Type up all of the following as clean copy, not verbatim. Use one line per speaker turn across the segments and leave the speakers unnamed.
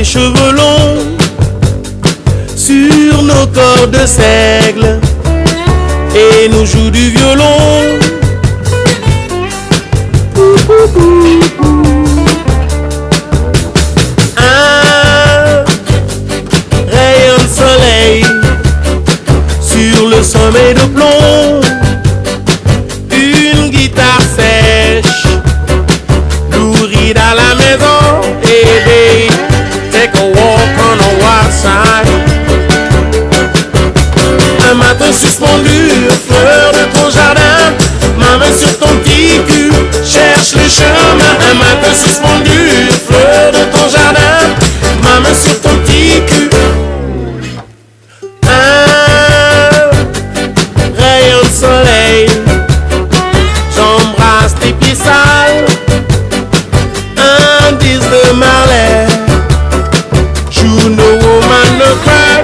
cheveux longs sur nos corps de seigle et nous joue du violon. Un rayon de soleil sur le sommet de plomb, une guitare sèche nourrie dans la maison. Hey, hey, take a walk on the wild side. Un matin suspendu, fleur de ton jardin, ma main sur ton petit cul, cherche le chemin. Un matin suspendu, fleur de ton jardin, ma main sur ton petit cul. Un rayon de soleil, j'embrasse tes pieds sales. Un disque de Marley, you know woman no cry.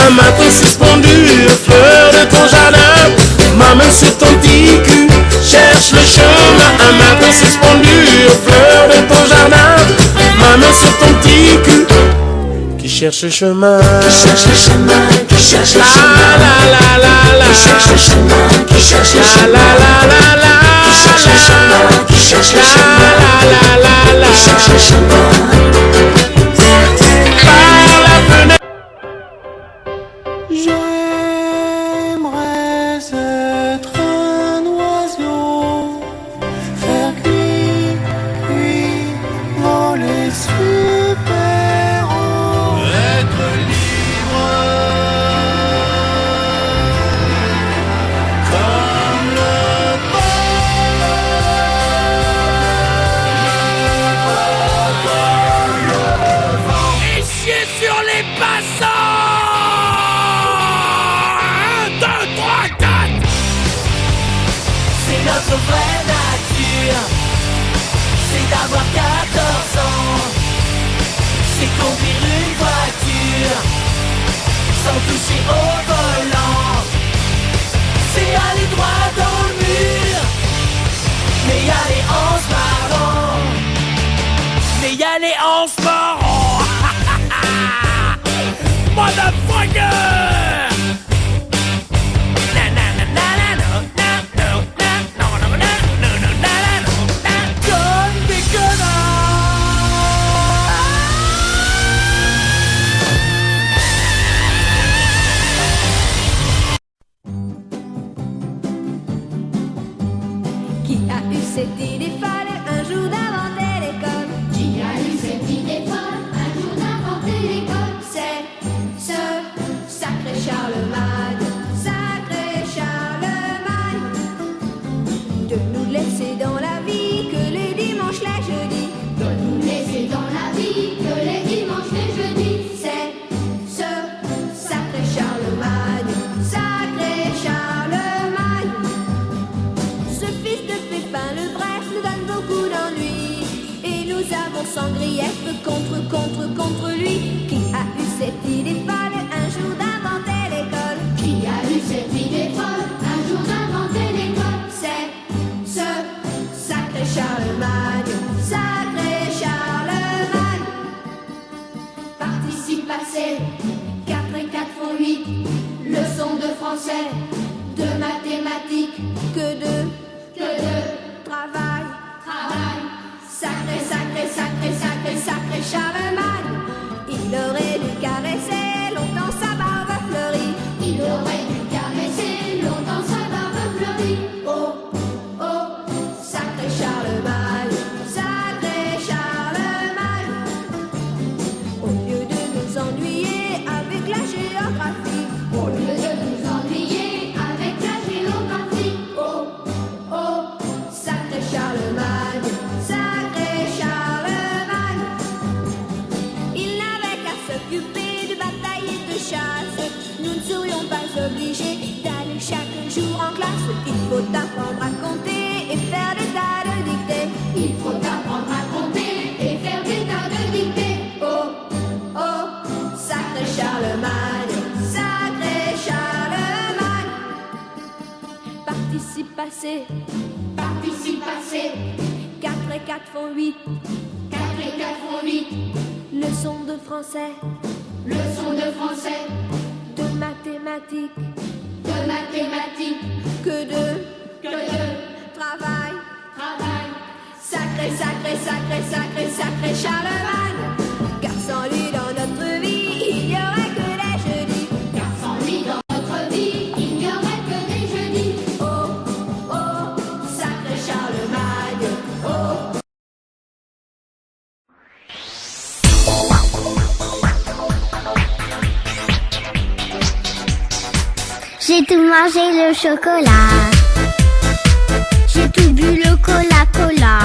Un matin suspendu, fleur de ton jardin, ma main sur ton petit cul, cherche le chemin. Un matin suspendu, fleur de ton jardin, ma main sur ton petit cul, qui cherche le chemin, qui cherche le chemin, qui cherche le chemin, qui cherche le chemin, qui cherche le chemin, qui cherche le chemin, qui cherche le chemin, qui cherche le chemin. Par la fenêtre.
J'aimerais être un oiseau, faire cuit, voler super haut, être libre comme le vent.
Et chier sur les passants. 1, 2, 3, 4.
C'est notre vraie nature, c'est d'avoir 14 ans, c'est conduire une voiture sans toucher au volant, c'est aller droit dans le mur, mais y aller en se marrant,
Mais y'a les hanches marrants. Motherfucker.
comme des
Qui a eu cette idée folle un jour d'inventer l'école?
Qui a eu cette idée folle un jour d'inventer l'école?
C'est ce sacré Charlemagne, sacré Charlemagne, de nous laisser dans la vie que les dimanches, les jeudis,
De nous laisser dans la vie que les dimanches, les jeudis.
c'est ce sacré Charlemagne, sacré Charlemagne. Ce fils de Pépin le Bref nous donne beaucoup d'ennuis, et nous avons sans grief contre lui. Qui a eu cette idée folle un jour d'inventer l'école?
Qui a eu cette idée folle un jour d'inventer l'école?
C'est ce sacré Charlemagne, sacré Charlemagne.
Participe passé, 4 et 4 font 8. Leçon de français, de mathématiques,
Que de
travail.
sacré Charlemagne. Il aurait dû caresser longtemps sa barbe fleurie.
Il aurait dû caresser longtemps sa barbe fleurie.
Oh, sacré Charlemagne, sacré Charlemagne. Au lieu de nous ennuyer avec la géographie,
Au lieu de nous ennuyer avec la géographie.
oh, sacré Charlemagne, sacré Charlemagne. Il n'avait qu'à s'occuper de bataille et de chasse. Nous ne serions pas obligés d'aller chaque jour en classe. Il faut apprendre à compter et faire des tas de dictées.
Il faut apprendre à compter et faire des tas de dictées.
Oh, sacré Charlemagne, sacré Charlemagne. Participe passé,
Participe participe assez.
4 et 4 font 8.
4 et 4 font 8.
Leçon de français,
Leçon de français,
de mathématiques,
de mathématiques,
que de
travail.
sacré, sacré, sacré, sacré, sacré Charlemagne. Car sans lui dans notre vie, il n'y aurait que des jeudis.
Car sans lui dans notre vie, il n'y aurait que des jeudis.
Oh, oh, sacré Charlemagne. Oh.
J'ai tout mangé le chocolat. J'ai tout bu le cola-cola.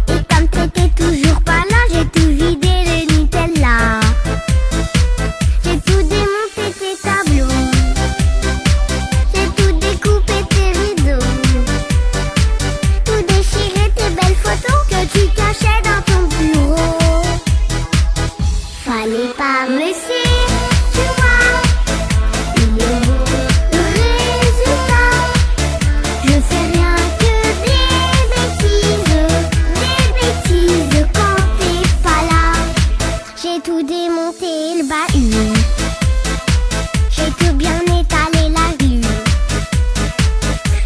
Et comme t'étais toujours pas là, j'ai tout vidé le Nutella. J'ai tout démonté tes tableaux. J'ai tout découpé tes rideaux. Tout déchiré tes belles photos que tu cachais dans ton bureau. Fallait pas me laisser, tu vois. Le résultat, je fais rien que des bêtises quand t'es pas là. J'ai tout démonté le bahut, j'ai tout bien étalé la rue.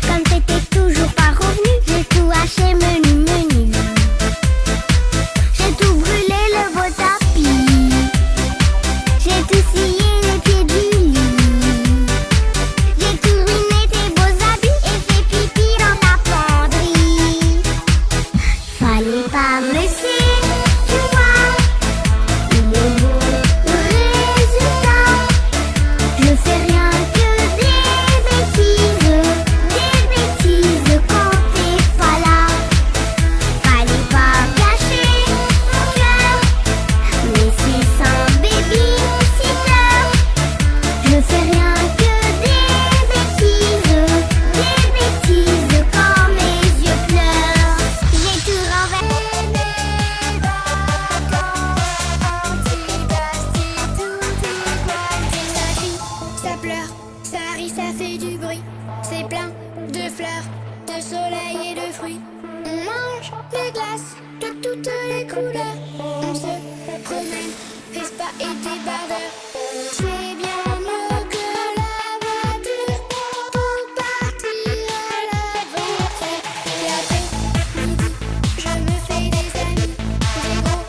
Comme t'étais toujours pas revenu, j'ai tout haché menu. J'ai tout brûlé le beau tapis, j'ai tout scié les pieds du lit. J'ai tout ruiné tes beaux habits et fait pipi dans ta penderie. Fallait pas me laisser, tu vois. Le résultat, je fais rien que des bêtises quand t'es pas là. Fallait pas cacher mon cœur, mais c'est sans baby-sitter. Je fais rien que des bêtises quand mes yeux pleurent. J'ai tout renversé. Ça pleure, ça rit, ça fait du bruit. C'est plein de fleurs, de soleil et de fruits. On mange des glaces de toutes les couleurs. On se promène, fait spa et débardeur.